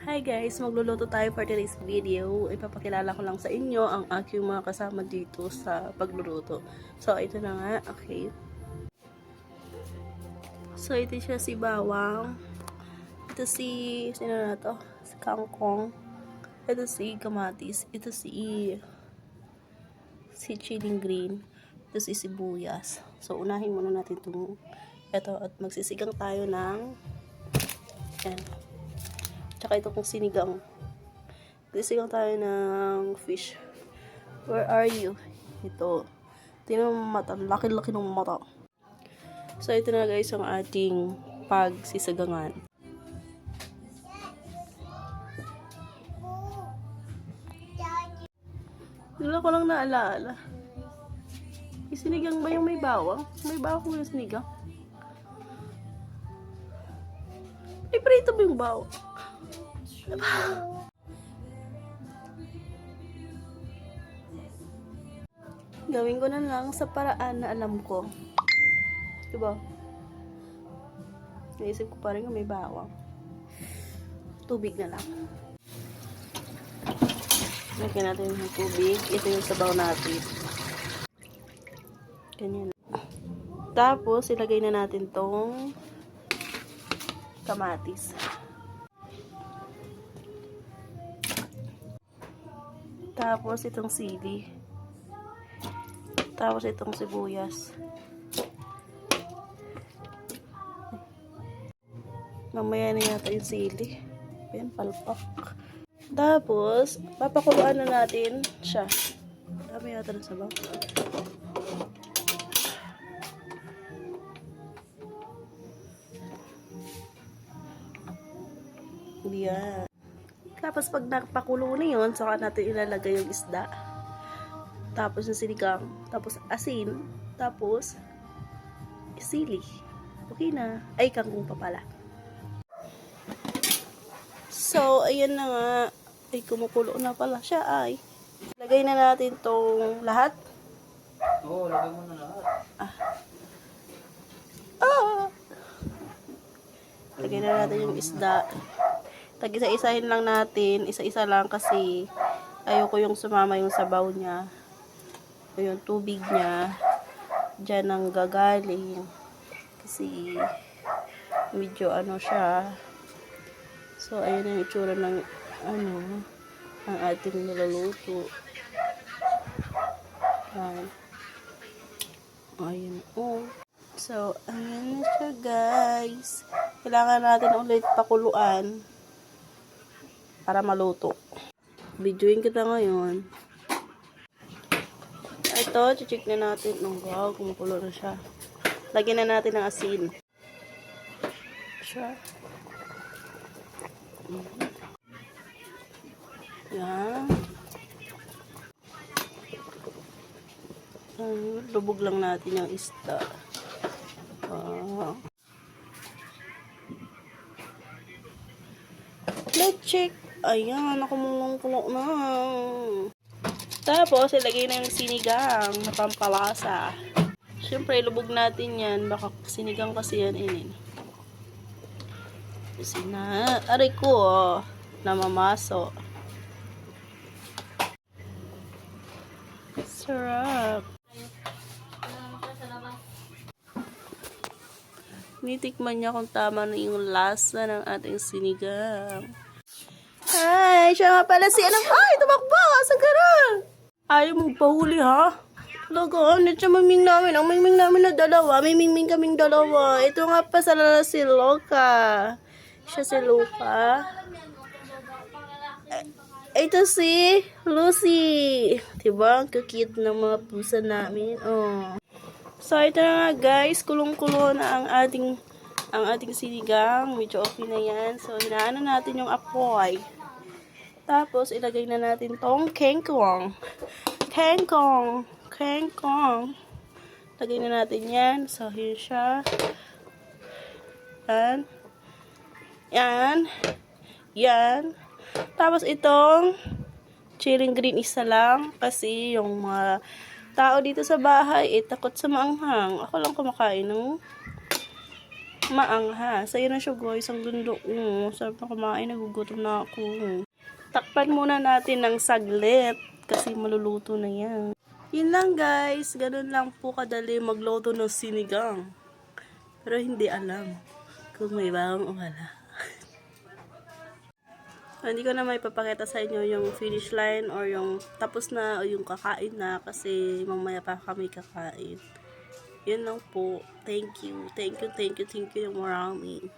Hi guys, magluluto tayo for today's video. Ipapakilala ko lang sa inyo ang aking mga kasama dito sa pagluluto. So, ito na nga, okay. So, ito siya si Bawang. Ito sino na to? Si Kangkong. Ito si Kamatis. Ito si Chilling Green. Ito si Sibuyas. So, unahin muna natin itong ito at magsisigang tayo ng yan. Tsaka ito kung sinigang. Sinigang tayo ng fish. Where are you? Ito. Tingnan mo mata. Laki-laki ng mata. So, ito na guys ang ating pagsisagangan. Wala ko lang naalaala. Sinigang ba yung may bawang? May bawang yung sinigang? May prito ba yung bawang? Gawin ko na lang sa paraan na alam ko. Diba? Naisip ko pa rin may bawang. Tubig na lang. Lagyan natin yung tubig. Ito yung sabaw natin. Ganyan. Tapos, ilagay na natin tong kamatis. Tapos, itong sili. Tapos, itong sibuyas. Mamaya na yata yung sili. Ayan, palpak. Tapos, papakuluan na natin siya. Dami yata ng sabaw. Yan. Tapos pag napakulo na yun, saka natin ilalagay yung isda. Tapos yung sinigang. Tapos asin. Tapos sili. Okay na. Ay, kangkong pa pala. So, ayan na nga. Ay, kumukulo na pala siya. Ay. Lagay na natin tong lahat. Oo, lagay mo na lahat. Lagay na natin yung isda. Tag-isa-isahin lang natin. Isa-isa lang kasi ayoko yung sumama yung sabaw niya. O yung tubig niya. Diyan ang gagaling. Kasi medyo ano siya. So, ayun ang itsura ng ang ating niluluto. Ayun. Oh. So, ayan na siya guys. Kailangan natin ulit pakuluan para maluto. Videoin kita ngayon. Ito, check na natin. Oh, wow, kumukulo na siya. Lagyan na natin ng asin. Siya. Yan. Lubog lang natin yung isda. Let's check. Ayan, nakumulong-kulo na. Tapos, ilagay na yung sinigang na pampalasa. Siyempre, lubog natin yan. Baka sinigang kasi yan Kasi na, aray ko, namamaso. Sarap. Nitikman niya kung tama na yung lasa ng ating sinigang. Ay, siya nga pala si ay, tumakbo! Asan ka na? Ayaw mong pahuli, ha? Talaga, ano siya maming namin? Ang miming namin na dalawa. May miming kaming dalawa. Ito nga pa sa si Loka. Siya si Luca. Ito si Lucy. Diba? Ang cute ng mga pusa namin. Oh. So, ito na nga guys. Kulong-kulo na ang ating sinigang. Medyo okay na yan. So, hinaan na natin yung apoy. Tapos, ilagay na natin tong kangkong. Kangkong. Lagay na natin yan. So, yun siya. Yan. Tapos, itong chilling green isa lang. Kasi, yung mga tao dito sa bahay, takot sa maanghang. Ako lang kumakain ng maangha. Sa'yo na siya guys, ang gundo. Sarap na kumain, nagugutom na ako. Takpan muna natin ng saglit kasi maluluto na yan. Yun lang guys, ganun lang po kadali magluto ng sinigang. Pero hindi alam kung may bawang o wala. Hindi ko na may papakita sa inyo yung finish line or yung tapos na o yung kakain na kasi mamaya pa kami kakain. Yun lang po. Thank you. Thank you, thank you, thank you yung marami.